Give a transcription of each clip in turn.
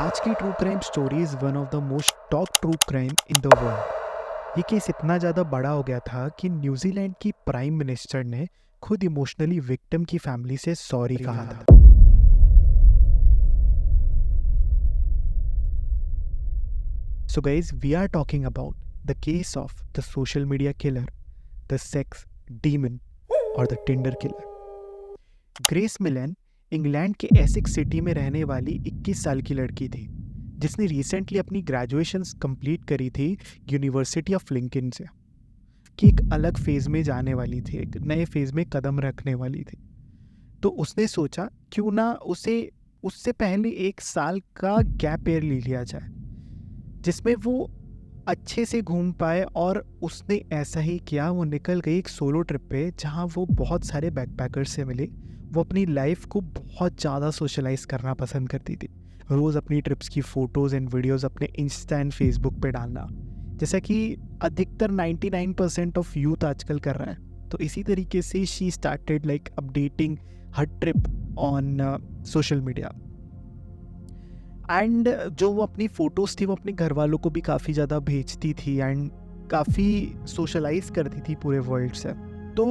आज की true crime story is one of the most top true crime in the world. ये case इतना ज़्यादा बड़ा हो गया था कि न्यूजीलैंड की प्राइम मिनिस्टर ने खुद इमोशनली विक्टिम की फैमिली से सॉरी कहा था। So guys, we are talking about the case of the social media killer, the sex demon और the Tinder killer. Grace Millane England के एसेक्स सिटी में रहने वाली 21 साल की लड़की थी जिसने रिसेंटली अपनी ग्रेजुएशंस कंप्लीट करी थी यूनिवर्सिटी ऑफ लिंकन से, कि एक अलग फेज में जाने वाली थी, एक नए फेज में कदम रखने वाली थी। तो उसने सोचा क्यों ना उसे उससे पहले 1 साल का गैप ईयर ले लिया जाए जिसमें वो अच्छे से घूम पाए, और उसने ऐसा ही किया। वो निकल गई एक सोलो ट्रिप पे जहाँ वो बहुत सारे बैकपैकर्स से मिली। वो अपनी लाइफ को बहुत ज़्यादा सोशलाइज करना पसंद करती थी, रोज़ अपनी ट्रिप्स की फ़ोटोज़ एंड वीडियोज़ अपने इंस्टा एंड फेसबुक पे डालना, जैसा कि अधिकतर 99% ऑफ यूथ आजकल कर रहा है। तो इसी तरीके से she started like updating her trip on social media. And जो वो अपनी फ़ोटोज़ थी वो अपने घर वालों को भी काफ़ी ज़्यादा भेजती थी एंड काफ़ी सोशलाइज करती थी पूरे वर्ल्ड से। तो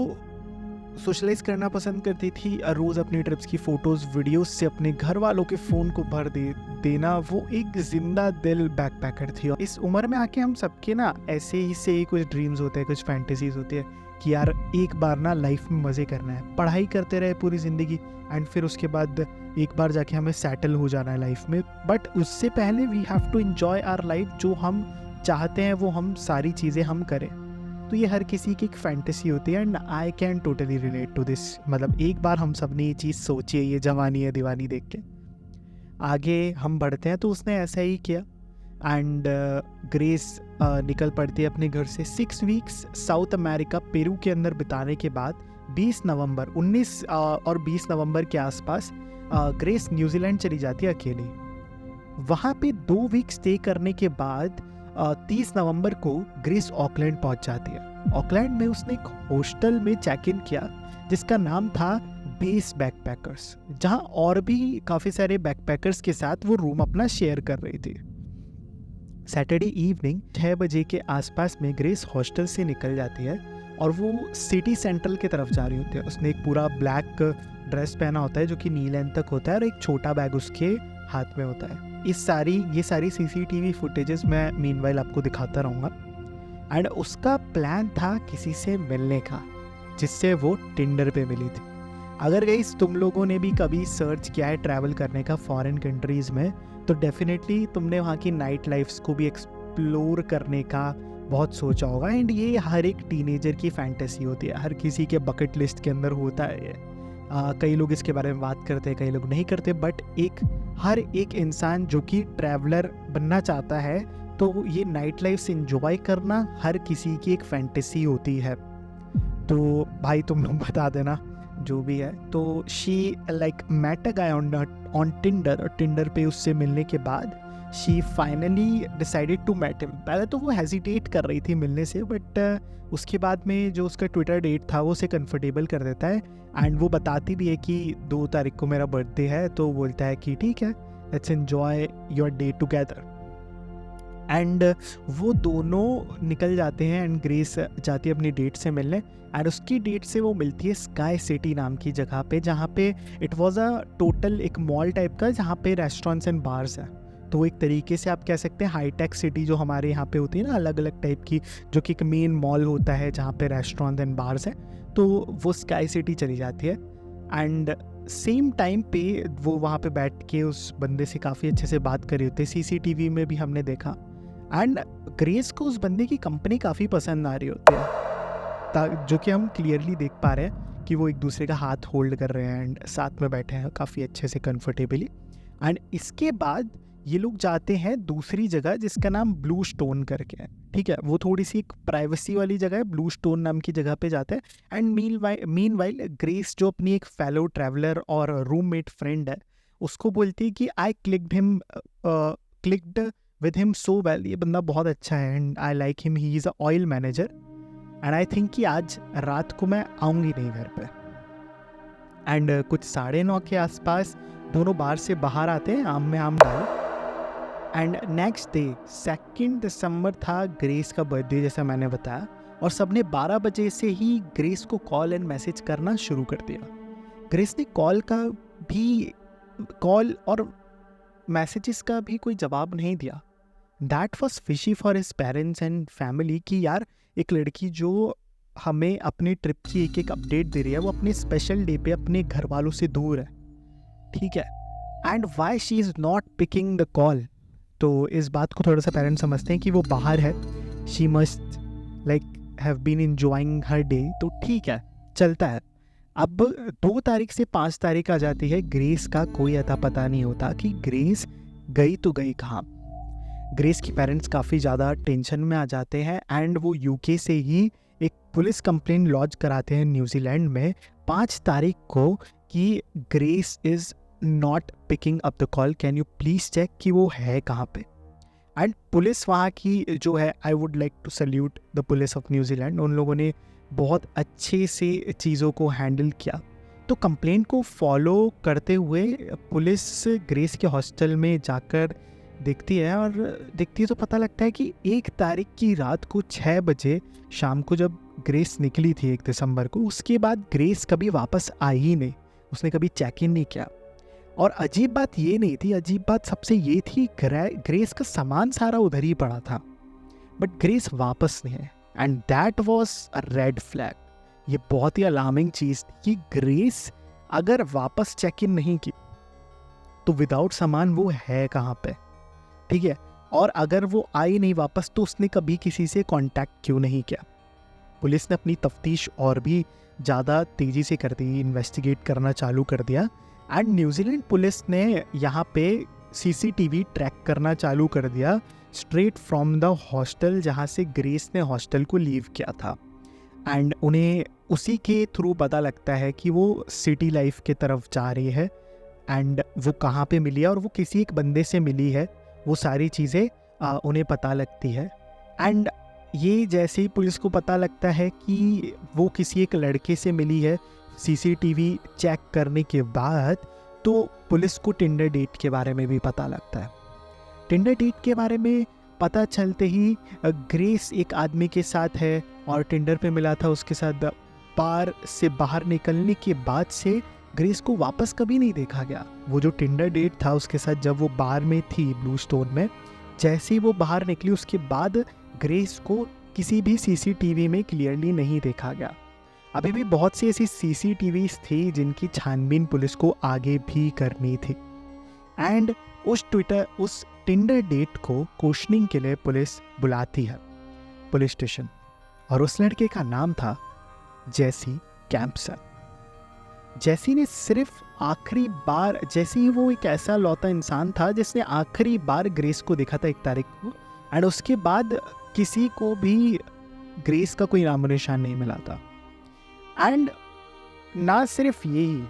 सोशलाइज करना पसंद करती थी, रोज़ अपनी ट्रिप्स की फ़ोटोज़ वीडियोस से अपने घर वालों के फ़ोन को भर देना। वो एक ज़िंदा दिल बैकपैकर थी। इस उम्र में आके हम सबके ना ऐसे ही से कुछ ड्रीम्स होते हैं, कुछ फैंटेसीज होती है कि यार एक बार ना लाइफ में मज़े करना है, पढ़ाई करते रहे पूरी ज़िंदगी एंड फिर उसके बाद एक बार जाके हमें सेटल हो जाना है लाइफ में। बट उससे पहले we have to enjoy our life. जो हम चाहते हैं वो हम सारी चीज़ें हम करें। तो ये हर किसी की एक फैंटेसी होती है and I can totally relate to this. मतलब एक बार हम सब ने ये चीज़ सोची है, ये जवानी है दीवानी देख के। आगे हम बढ़ते हैं तो उसने ऐसा ही किया एंड ग्रेस निकल पड़ती है अपने घर से 6 वीक्स साउथ अमेरिका पेरू के अंदर बिताने के बाद 19 और 20 नवंबर के आसपास ग्रेस न्यूजीलैंड चली जाती है अकेली। वहाँ पे 2 वीक स्टे करने के बाद 30 नवंबर को ग्रेस ऑकलैंड पहुंच जाती है। ऑकलैंड में उसने एक हॉस्टल में चेक इन किया जिसका नाम था बेस बैकपैकर्स, जहां और भी काफ़ी सारे बैकपैकर्स के साथ वो रूम अपना शेयर कर रही थी। सैटरडे इवनिंग 6 बजे के आसपास में ग्रेस हॉस्टल से निकल जाती है और वो सिटी सेंट्रल की तरफ जा रही होती है। उसने एक पूरा ब्लैक ड्रेस पहना होता है जो कि नी लेंथ तक होता है और एक छोटा बैग उसके हाथ में होता है। ये सारी सीसीटीवी फुटेजेस मैं मीनवाइल आपको दिखाता रहूँगा। एंड उसका प्लान था किसी से मिलने का जिससे वो टिंडर पे मिली थी। अगर गाइस तुम लोगों ने भी कभी सर्च किया है ट्रैवल करने का फॉरेन कंट्रीज़ में, तो डेफिनेटली तुमने वहाँ की नाइट लाइफ्स को भी एक्सप्लोर करने का बहुत सोचा होगा। एंड ये हर एक टीनेजर की फैंटेसी होती है, हर किसी के बकेट लिस्ट के अंदर होता है ये। कई लोग इसके बारे में बात करते हैं, कई लोग नहीं करते, बट हर एक इंसान जो कि ट्रैवलर बनना चाहता है तो ये नाइट लाइफ से इंजॉय करना हर किसी की एक फैंटेसी होती है। तो भाई तुम लोग बता देना जो भी है। तो she like met a guy on Tinder, और टिंडर पे उससे मिलने के बाद she finally decided to met him. पहले तो वो हेजिटेट कर रही थी मिलने से, बट उसके बाद में जो उसका ट्विटर डेट था वो उसे कंफर्टेबल कर देता है एंड वो बताती भी है कि 2 तारीख को मेरा बर्थडे है। तो बोलता है कि ठीक है, let's enjoy your day together. And वो दोनों निकल जाते हैं एंड ग्रेस जाती है अपनी डेट से मिलने। एंड उसकी डेट से वो मिलती है स्काई सिटी नाम की जगह पे, जहाँ पे इट वाज अ टोटल एक मॉल टाइप का जहाँ पे रेस्टोरेंट्स एंड बार्स है। तो एक तरीके से आप कह सकते हैं हाईटेक सिटी जो हमारे यहाँ पे होती है ना, अलग अलग टाइप की, जो कि एक मेन मॉल होता है जहाँ पे रेस्टोरेंट एंड बार्स है। तो वो स्काई सिटी चली जाती है एंड सेम टाइम पे वो वहाँ पे बैठ के उस बंदे से काफ़ी अच्छे से बात कर रही होती है। सीसीटीवी में भी हमने देखा। एंड ग्रेस को उस बंदे की कंपनी काफ़ी पसंद आ रही होती है, जो कि हम क्लियरली देख पा रहे हैं कि वो एक दूसरे का हाथ होल्ड कर रहे हैं एंड साथ में बैठे हैं काफ़ी अच्छे से कंफर्टेबली। एंड इसके बाद ये लोग जाते हैं दूसरी जगह जिसका नाम ब्लू स्टोन करके है। ठीक है, वो थोड़ी सी एक प्राइवेसी वाली जगह है, ब्लू स्टोन नाम की जगह पे जाते हैं। एंड मीनवाइल ग्रेस जो अपनी एक फेलो ट्रैवलर और रूममेट फ्रेंड है उसको बोलती है कि I clicked with him so well, ये बंदा बहुत अच्छा है and I like him, he is a oil manager and I think कि आज रात को मैं आऊँगी नहीं घर पे। एंड कुछ 9:30 के आसपास दोनों बार से बाहर आते हैं आम में आम डाल एंड नेक्स्ट डे 2 दिसंबर था ग्रेस का बर्थडे, जैसा मैंने बताया, और सबने 12 बजे से ही ग्रेस को कॉल एंड मैसेज करना शुरू कर दिया। ग्रेस ने कॉल और मैसेजेस का भी कोई जवाब नहीं दिया। That was fishy for his parents and family कि यार एक लड़की जो हमें अपनी ट्रिप की एक एक अपडेट दे रही है, वो अपने स्पेशल डे पे अपने घर वालों से दूर है, ठीक है, and why she is not picking the call. तो इस बात को थोड़ा सा पेरेंट्स समझते हैं कि वो बाहर है, she must like have been enjoying her day, तो ठीक है, चलता है। अब 2 तारीख से 5 तारीख आ जाती है, ग्रेस का कोई अता पता नहीं होता कि ग्रेस गई तो गई कहाँ। ग्रेस की पेरेंट्स काफ़ी ज़्यादा टेंशन में आ जाते हैं एंड वो यूके से ही एक पुलिस कंप्लेंट लॉन्च कराते हैं न्यूजीलैंड में 5 तारीख को कि Grace is not picking up the call, can you please check कि वो है कहाँ पे। एंड पुलिस वहाँ की जो है, I would like to salute the police of New Zealand, उन लोगों ने बहुत अच्छे से चीज़ों को हैंडल किया। तो कंप्लेंट को फॉलो करते हुए पुलिस ग्रेस के हॉस्टल में जाकर देखती है, और देखती है तो पता लगता है कि 1 तारीख की रात को 6 बजे शाम को जब ग्रेस निकली थी 1 दिसंबर को, उसके बाद ग्रेस कभी वापस आई ही नहीं, उसने कभी चेक इन नहीं किया। और अजीब बात ये नहीं थी, अजीब बात सबसे ये थी ग्रेस का सामान सारा उधर ही पड़ा था, बट ग्रेस वापस नहीं है, and that was a red flag. ये बहुत ही अलार्मिंग चीज़ थी कि ग्रेस अगर वापस चेक इन नहीं की तो विदाउट सामान वो है कहाँ पे, ठीक है, और अगर वो आई नहीं वापस तो उसने कभी किसी से कांटेक्ट क्यों नहीं किया। पुलिस ने अपनी तफ्तीश और भी ज़्यादा तेज़ी से कर दी, इन्वेस्टिगेट करना चालू कर दिया, एंड न्यूजीलैंड पुलिस ने यहाँ पे सीसीटीवी ट्रैक करना चालू कर दिया स्ट्रेट फ्रॉम द हॉस्टल जहाँ से ग्रेस ने हॉस्टल को लीव किया था। एंड उन्हें उसी के थ्रू पता लगता है कि वो सिटी लाइफ के तरफ जा रही है, एंड वो कहाँ पे मिली है और वो किसी एक बंदे से मिली है, वो सारी चीज़ें उन्हें पता लगती है। एंड ये जैसे ही पुलिस को पता लगता है कि वो किसी एक लड़के से मिली है, सीसीटीवी चेक करने के बाद तो पुलिस को टिंडर डेट के बारे में भी पता लगता है। टिंडर डेट के बारे में पता चलते ही ग्रेस एक आदमी के साथ है और टिंडर पे मिला था उसके साथ। बार से बाहर निकलने के बाद से ग्रेस को वापस कभी नहीं देखा गया। वो जो टिंडर डेट था उसके साथ जब वो बार में थी ब्लू स्टोन में, जैसे ही वो बाहर निकली उसके बाद ग्रेस को किसी भी सीसीटीवी में क्लियरली नहीं देखा गया। अभी भी बहुत सी ऐसी सीसीटीवीज थी जिनकी छानबीन पुलिस को आगे भी करनी थी। एंड उस टिंडर डेट को क्वेश्चनिंग के लिए पुलिस बुलाती है पुलिस स्टेशन, और उस लड़के का नाम था जेसी कैम्पसन। जेसी ने सिर्फ आखिरी बार, जैसे ही वो एक ऐसा लौता इंसान था जिसने आखिरी बार ग्रेस को देखा था 1 तारीख को, एंड उसके बाद किसी को भी ग्रेस का कोई नामो निशान नहीं मिला था। एंड ना सिर्फ यही,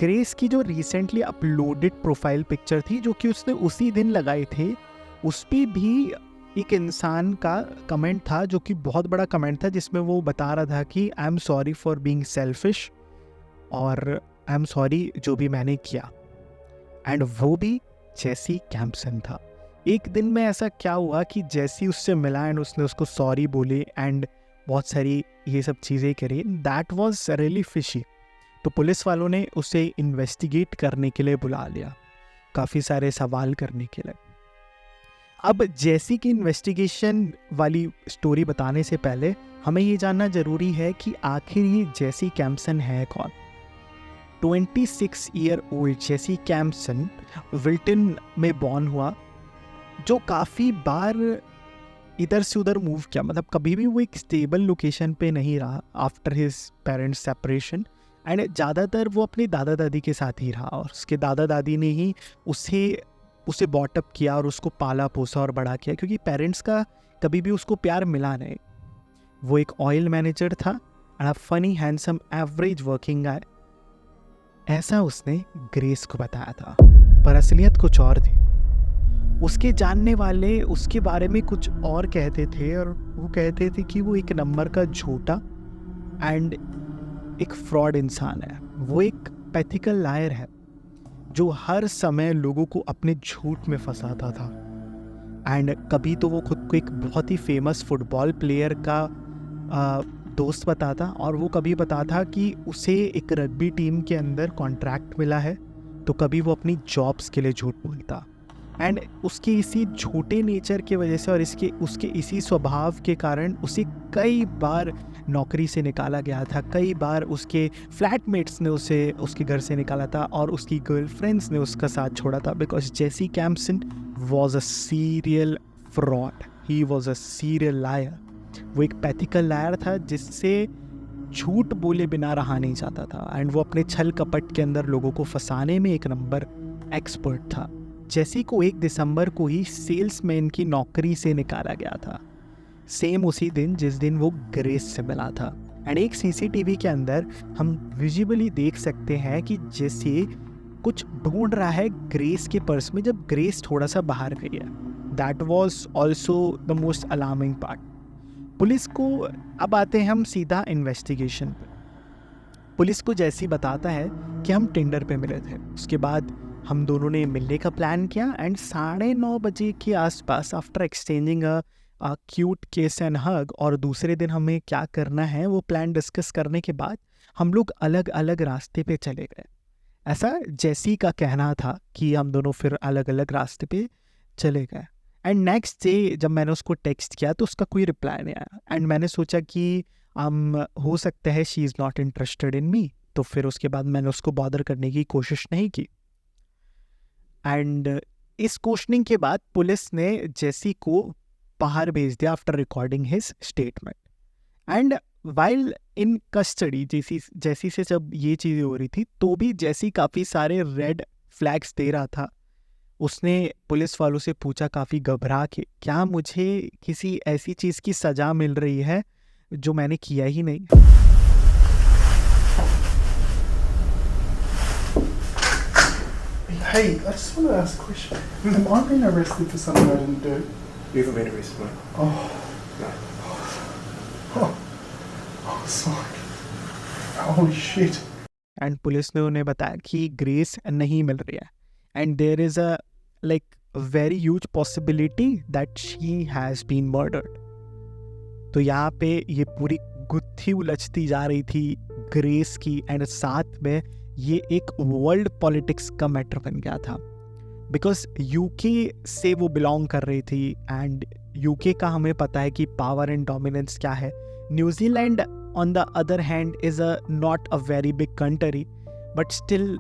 ग्रेस की जो रिसेंटली अपलोडेड प्रोफाइल पिक्चर थी जो कि उसने उसी दिन लगाई थी, उस पर भी एक इंसान का कमेंट था जो कि बहुत बड़ा कमेंट था, जिसमें वो बता रहा था कि I am sorry for being selfish और आई एम सॉरी जो भी मैंने किया। एंड वो भी जेसी कैम्पसन था। एक दिन में ऐसा क्या हुआ कि जेसी उससे मिला एंड उसने उसको सॉरी बोली एंड बहुत सारी ये सब चीज़ें करी। That was really fishy. तो पुलिस वालों ने उसे इन्वेस्टिगेट करने के लिए बुला लिया, काफ़ी सारे सवाल करने के लिए। अब जेसी की इन्वेस्टिगेशन वाली स्टोरी बताने से पहले हमें ये जानना ज़रूरी है कि आखिर ये जेसी कैम्पसन है कौन। 26 ईयर ओल्ड जेसी कैम्पसन विल्टन में बॉर्न हुआ, जो काफ़ी बार इधर से उधर मूव किया, मतलब कभी भी वो एक स्टेबल लोकेशन पे नहीं रहा after his parents separation. And ज़्यादातर वो अपने दादा दादी के साथ ही रहा और उसके दादा दादी ने ही उसे बॉटअप किया और उसको पाला पोसा और बड़ा किया, क्योंकि पेरेंट्स का कभी भी उसको प्यार मिला नहीं। वो एक ऑयल मैनेजर था and a funny handsome average working गाय, ऐसा उसने ग्रेस को बताया था, पर असलियत कुछ और थी। उसके जानने वाले उसके बारे में कुछ और कहते थे, और वो कहते थे कि वो एक नंबर का झूठा एंड एक फ्रॉड इंसान है, वो एक पैथिकल लायर है। जो हर समय लोगों को अपने झूठ में फंसाता था। एंड कभी तो वो खुद को एक बहुत ही फेमस फुटबॉल प्लेयर का दोस्त बताता, और वो कभी बताता कि उसे एक रग्बी टीम के अंदर कॉन्ट्रैक्ट मिला है, तो कभी वो अपनी जॉब्स के लिए झूठ बोलता। एंड उसके इसी झूठे नेचर की वजह से और उसके इसी स्वभाव के कारण उसे कई बार नौकरी से निकाला गया था, कई बार उसके फ्लैटमेट्स ने उसे उसके घर से निकाला था, और उसकी गर्लफ्रेंड्स ने उसका साथ छोड़ा था, because Jesse Kempson was a serial fraud, he was a serial liar. वो एक पैथिकल लायर था जिससे झूठ बोले बिना रहा नहीं जाता था, एंड वो अपने छल कपट के अंदर लोगों को फंसाने में एक नंबर एक्सपर्ट था। जेसी को 1 दिसंबर को ही सेल्समैन की नौकरी से निकाला गया था, सेम उसी दिन जिस दिन वो ग्रेस से मिला था। एंड एक सीसीटीवी के अंदर हम विजिबली देख सकते हैं कि जेसी कुछ ढूंढ रहा है ग्रेस के पर्स में, जब ग्रेस थोड़ा सा बाहर गई है। That was also the most alarming part. Police को अब आते हैं हम सीधा इन्वेस्टिगेशन पे। पुलिस को जैसी बताता है कि हम टिंडर पे मिले थे, उसके बाद हम दोनों ने मिलने का प्लान किया, एंड 9:30 बजे के आसपास आफ्टर एक्सचेंजिंग अ क्यूट किस एंड हग, और दूसरे दिन हमें क्या करना है वो प्लान डिस्कस करने के बाद हम लोग अलग अलग रास्ते पे चले गए। ऐसा जेसी का कहना था कि हम दोनों फिर अलग अलग रास्ते पे चले गए। एंड नेक्स्ट डे जब मैंने उसको टेक्स्ट किया तो उसका कोई रिप्लाई नहीं आया, एंड मैंने सोचा कि हो सकता है she is not interested in me, तो फिर उसके बाद मैंने उसको बॉदर करने की कोशिश नहीं की। एंड इस क्वेश्चनिंग के बाद पुलिस ने जेसी को बाहर भेज दिया after recording his statement. And while in custody Jesse से जब ये चीज़ें हो रही थी तो भी जेसी काफ़ी सारे रेड फ्लैग्स दे रहा था। उसने पुलिस वालों से पूछा काफ़ी घबरा के, क्या मुझे किसी ऐसी चीज़ की सज़ा मिल रही है जो मैंने किया ही नहीं। Hey, I just want to ask a question. Am I being arrested for something I didn't do? You haven't been arrested, mate. Oh, No. I was like, holy shit. And police ने उन्हें बताया कि Grace नहीं मिल रही है, and there is a like very huge possibility that she has been murdered. तो यहाँ पे ये पूरी गुत्थी उलझती जा रही थी ग्रेस की, एंड साथ में ये एक वर्ल्ड पॉलिटिक्स का मैटर बन गया था, बिकॉज यूके से वो बिलोंग कर रही थी, एंड यूके का हमें पता है कि पावर एंड डोमिनेंस क्या है। New Zealand on the other hand is a not a very big country, but still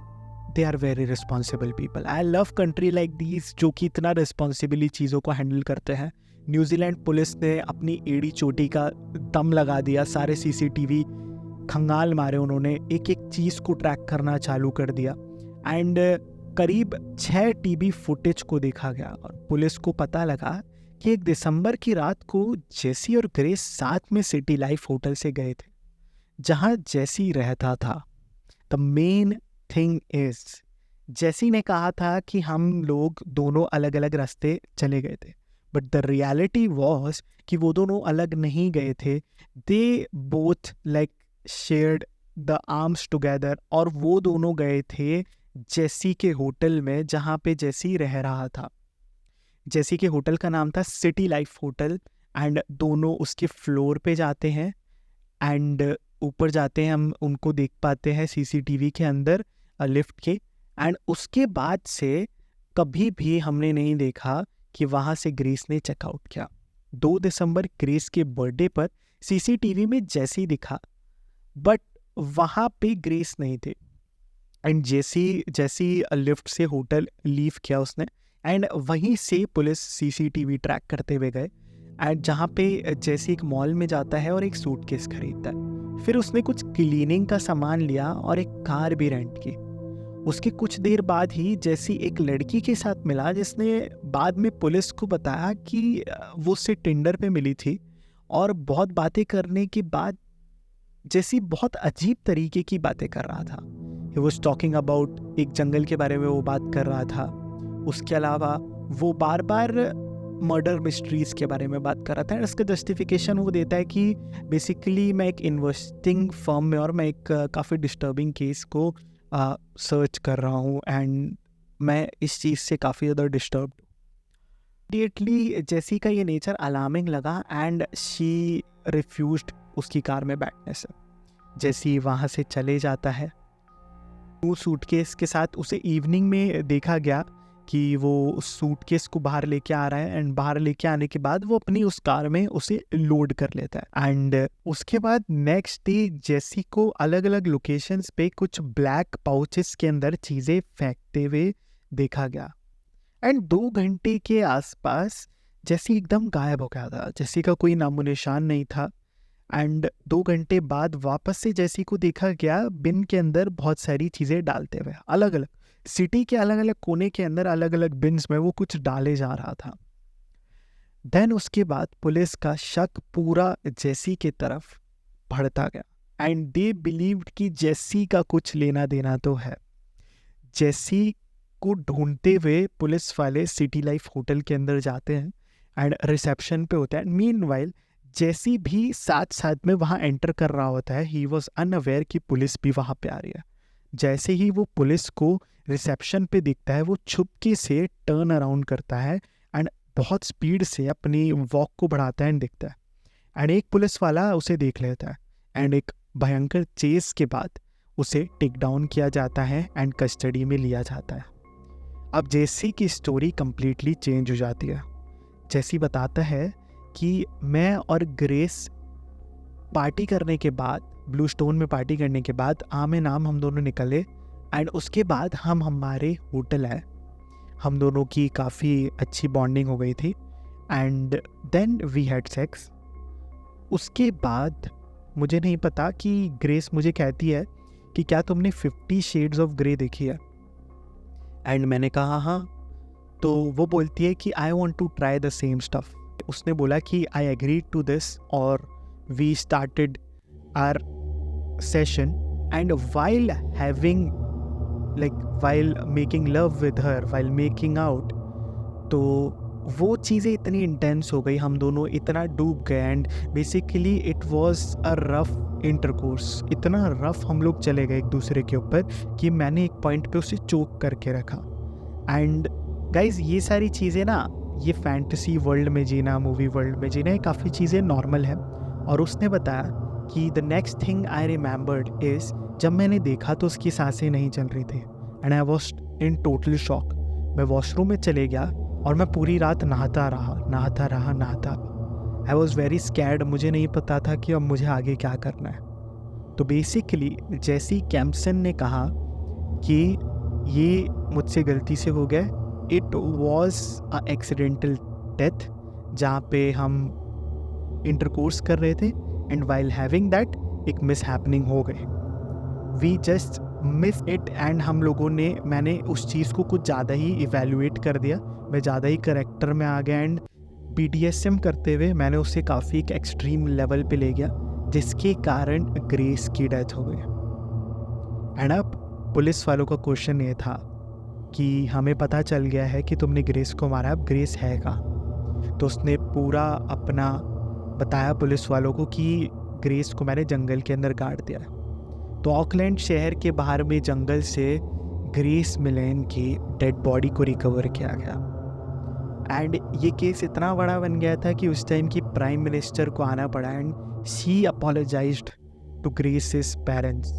they are very responsible people. I love country like these जो कि इतना रिस्पॉन्सिबली चीज़ों को हैंडल करते हैं। न्यूजीलैंड पुलिस ने अपनी एड़ी चोटी का दम लगा दिया, सारे सीसीटीवी खंगाल मारे उन्होंने, एक एक चीज़ को ट्रैक करना चालू कर दिया, एंड करीब 6 टीवी फुटेज को देखा गया, और पुलिस को पता लगा कि 1 दिसंबर की रात को जेसी और ग्रेस साथ में सिटी लाइफ होटल से गए थे जहां जेसी रहता था। द मेन थिंग इज जेसी ने कहा था कि हम लोग दोनों अलग अलग रास्ते चले गए थे, बट द रियलिटी वॉज कि वो दोनों अलग नहीं गए थे। They both like shared the arms together, और वो दोनों गए थे जेसी के होटल में जहाँ पे जेसी रह रहा था। जेसी के होटल का नाम था सिटी लाइफ होटल, एंड दोनों उसके फ्लोर पे जाते हैं, एंड ऊपर जाते हैं, हम उनको देख पाते हैं सीसीटीवी के अंदर लिफ्ट के, एंड उसके बाद से कभी भी हमने नहीं देखा कि वहाँ से ग्रेस ने चेकआउट किया। 2 दिसंबर ग्रेस के बर्थडे पर सीसीटीवी में जेसी दिखा, बट वहाँ पे ग्रेस नहीं थे, एंड जैसी लिफ्ट से होटल लीव किया उसने, एंड वहीं से पुलिस सीसीटीवी ट्रैक करते हुए गए, एंड जहाँ पे जैसी एक मॉल में जाता है और एक सूटकेस खरीदता है। फिर उसने कुछ क्लीनिंग का सामान लिया और एक कार भी रेंट की। उसके कुछ देर बाद ही जैसी एक लड़की के साथ मिला जिसने बाद में पुलिस को बताया कि वो उससे टिंडर पे मिली थी, और बहुत बातें करने के बाद जैसी बहुत अजीब तरीके की बातें कर रहा था। ही वॉज टॉकिंग अबाउट एक जंगल के बारे में वो बात कर रहा था। उसके अलावा वो बार बार मर्डर मिस्ट्रीज़ के बारे में बात कर रहा था, एंड इसका जस्टिफिकेशन वो देता है कि बेसिकली मैं एक इन्वेस्टिंग फर्म में और मैं एक काफ़ी डिस्टर्बिंग केस को सर्च कर रहा हूँ, एंड मैं इस चीज़ से काफ़ी ज़्यादा डिस्टर्ब। इमीडिएटली जेसी का ये नेचर अलार्मिंग लगा एंड शी रिफ्यूज्ड उसकी कार में बैठने से। जेसी वहाँ से चले जाता है। वो सूटकेस के साथ उसे इवनिंग में देखा गया कि वो उस सूटकेस को बाहर लेके आ रहा है एंड बाहर लेके आने के बाद वो अपनी उस कार में उसे लोड कर लेता है। एंड उसके बाद नेक्स्ट डे जेसी को अलग अलग लोकेशंस पे कुछ ब्लैक पाउचेस के अंदर चीज़ें फेंकते हुए देखा गया। एंड 2 घंटे के आसपास जेसी एकदम गायब हो गया था। जेसी का कोई नामो निशान नहीं था। एंड 2 घंटे बाद वापस से जेसी को देखा गया बिन के अंदर बहुत सारी चीज़ें डालते हुए, अलग अलग सिटी के अलग अलग कोने के अंदर अलग अलग बिन्स में वो कुछ डाले जा रहा था। देन उसके बाद पुलिस का शक पूरा जेसी के तरफ बढ़ता गया एंड दे बिलीव्ड कि जेसी का कुछ लेना देना तो है। जेसी को ढूंढते हुए पुलिस वाले सिटी लाइफ होटल के अंदर जाते हैं एंड रिसेप्शन पे होता है। मीनवाइल जेसी भी साथ साथ में वहाँ एंटर कर रहा होता है। ही वॉज अनअवेयर कि पुलिस भी वहाँ पे आ रही है। जैसे ही वो पुलिस को रिसेप्शन पे दिखता है वो छुपके से टर्न अराउंड करता है एंड बहुत स्पीड से अपनी वॉक को बढ़ाता है एंड दिखता है एंड एक पुलिस वाला उसे देख लेता है एंड एक भयंकर चेस के बाद उसे टेक डाउन किया जाता है एंड कस्टडी में लिया जाता है। अब जेसी की स्टोरी कंप्लीटली चेंज हो जाती है। जेसी बताता है कि मैं और ग्रेस पार्टी करने के बाद, ब्लू स्टोन में पार्टी करने के बाद आमे नाम हम दोनों निकले एंड उसके बाद हम हमारे होटल आए। हम दोनों की काफ़ी अच्छी बॉन्डिंग हो गई थी and then we had sex. उसके बाद मुझे नहीं पता कि ग्रेस मुझे कहती है कि क्या तुमने 50 शेड्स ऑफ ग्रे देखी है एंड मैंने कहा हाँ। तो वो बोलती है कि I want to try the same stuff. उसने बोला कि आई एग्री टू दिस और we started our session and while having while making love with her, while making out, तो वो चीज़ें इतनी इंटेंस हो गई, हम दोनों इतना डूब गए and basically it was a rough intercourse. इतना रफ हम लोग चले गए एक दूसरे के ऊपर कि मैंने एक पॉइंट पे उसे चोक करके रखा। एंड गाइज ये सारी चीज़ें ना, ये फैंटेसी वर्ल्ड में जीना, मूवी वर्ल्ड में जीना, ये काफ़ी चीज़ें नॉर्मल है। और उसने बताया कि the next thing I remembered is, जब मैंने देखा तो उसकी सांसें नहीं चल रही थी and I was in total shock. मैं वॉशरूम में चले गया और मैं पूरी रात नहाता रहा। I was very scared. मुझे नहीं पता था कि अब मुझे आगे क्या करना है। तो बेसिकली जेसी कैम्पसन ने कहा कि ये मुझसे गलती से हो गया। It was a accidental death, जहाँ पे हम इंटरकोर्स कर रहे थे एंड वाइल हैविंग दैट एक मिस हैपनिंग हो गई। We just miss it and हम लोगों ने, मैंने उस चीज़ को कुछ ज़्यादा ही इवेल्युएट कर दिया। मैं ज़्यादा ही करेक्टर में आ गया एंड BDSM करते हुए मैंने उसे काफ़ी एक एक्सट्रीम लेवल पे ले गया, जिसके कारण ग्रेस की डेथ हो गई। एंड अब पुलिस वालों का क्वेश्चन ये था कि हमें पता चल गया है कि तुमने ग्रेस को मारा, अब ग्रेस है कहाँ? तो उसने पूरा अपना बताया पुलिस वालों को कि ग्रेस को मैंने जंगल के अंदर गाड़ दिया। तो ऑकलैंड शहर के बाहर में जंगल से ग्रेस मिलेन की डेड बॉडी को रिकवर किया गया। एंड ये केस इतना बड़ा बन गया था कि उस टाइम की प्राइम मिनिस्टर को आना पड़ा and she apologized to Grace's parents,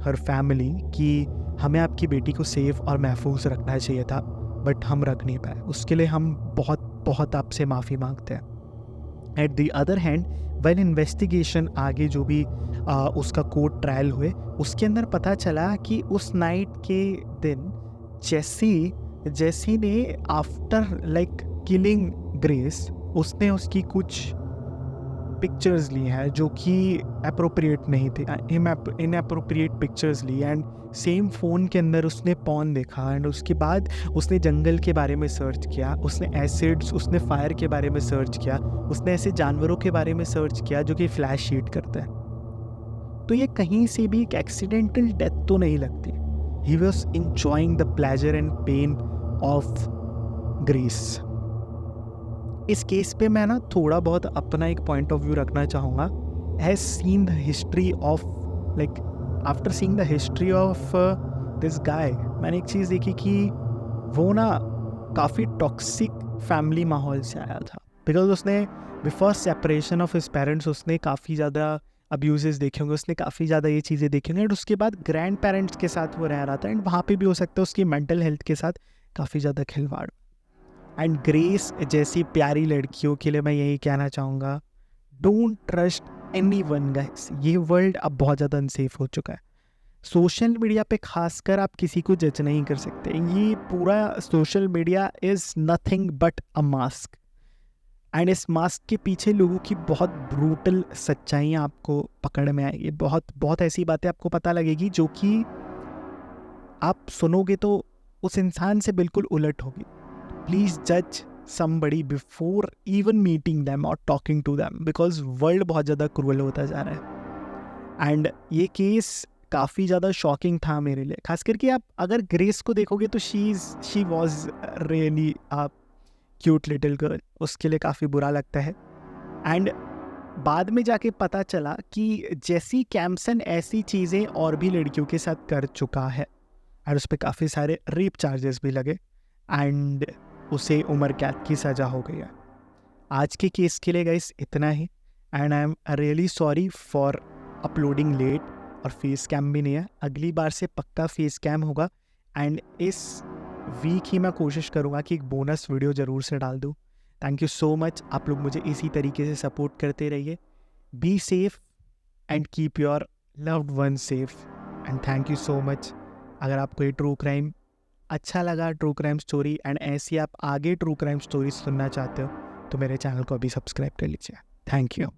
her family, कि हमें आपकी बेटी को सेफ और महफूज रखना चाहिए था बट हम रख नहीं पाए। उसके लिए हम बहुत आपसे माफ़ी मांगते हैं। At the other hand well investigation, आगे जो भी उसका कोर्ट ट्रायल हुए, उसके अंदर पता चला कि उस नाइट के दिन जेसी ने आफ्टर किलिंग ग्रेस, उसने उसकी कुछ पिक्चर्स ली हैं जो कि अप्रोप्रिएट नहीं थे, इनअप्रोप्रिएट पिक्चर्स ली एंड सेम फ़ोन के अंदर उसने पॉर्न देखा। एंड उसके बाद उसने जंगल के बारे में सर्च किया, उसने एसिड्स, उसने फायर के बारे में सर्च किया, उसने ऐसे जानवरों के बारे में सर्च किया जो कि फ्लैश शीट करते हैं। तो ये कहीं से भी एक एक्सीडेंटल डेथ तो नहीं लगती। He was enjoying the pleasure and pain of grace. इस केस पे मैं ना थोड़ा बहुत अपना एक पॉइंट ऑफ व्यू रखना चाहूँगा। Has seen the history of after seeing the history of this guy, मैंने एक चीज़ देखी कि वो ना काफ़ी टॉक्सिक फैमिली माहौल से आया था, बिकॉज उसने before separation of his parents उसने काफ़ी ज़्यादा अब्यूजेस देखे होंगे, उसने काफ़ी ज़्यादा ये चीज़ें देखी होंगी, एंड उसके बाद ग्रैंड पेरेंट्स के साथ वो रह रहा था, एंड वहाँ पे भी हो सकता है उसकी मेंटल हेल्थ के साथ काफ़ी ज़्यादा खिलवाड़। एंड ग्रेस जैसी प्यारी लड़कियों के लिए मैं यही कहना चाहूँगा, डोंट ट्रस्ट एनीवन गाइस। ये वर्ल्ड अब बहुत ज़्यादा अनसेफ हो चुका है। सोशल मीडिया पे खासकर आप किसी को जज नहीं कर सकते। ये पूरा social media is nothing but a mask, and इस मास्क के पीछे लोगों की बहुत ब्रूटल सच्चाइयाँ आपको पकड़ में आएगी। बहुत बहुत ऐसी बातें आपको पता लगेगी जो कि आप सुनोगे तो उस इंसान से बिल्कुल उलट होगी। प्लीज़ जज somebody before even meeting them or talking to them, because world बहुत ज़्यादा क्रूअल होता जा रहा है। एंड ये केस काफ़ी ज़्यादा शॉकिंग था मेरे लिए, खास करके आप अगर ग्रेस को देखोगे तो she was really a cute little girl, उसके लिए काफ़ी बुरा लगता है। एंड बाद में जाके पता चला कि जेसी कैम्पसन ऐसी चीज़ें और भी लड़कियों के साथ कर चुका है, और उस पर काफ़ी सारे रेप चार्जेस भी लगे, एंड उसे उम्र कैद की सज़ा हो गई है। आज के केस के लिए गाइस इतना ही, and I am really sorry for uploading late, और फेस कैम भी नहीं है। अगली बार से पक्का फेस कैम होगा, एंड इस वीक ही मैं कोशिश करूँगा कि एक बोनस वीडियो ज़रूर से डाल दूँ। थैंक यू सो मच, आप लोग मुझे इसी तरीके से सपोर्ट करते रहिए। Be safe and keep your loved one safe, and thank you so much. अगर आपको ये ट्रू क्राइम अच्छा लगा, ट्रू क्राइम स्टोरी, एंड ऐसी आप आगे ट्रू क्राइम स्टोरी सुनना चाहते हो, तो मेरे चैनल को अभी सब्सक्राइब कर लीजिए। Thank you.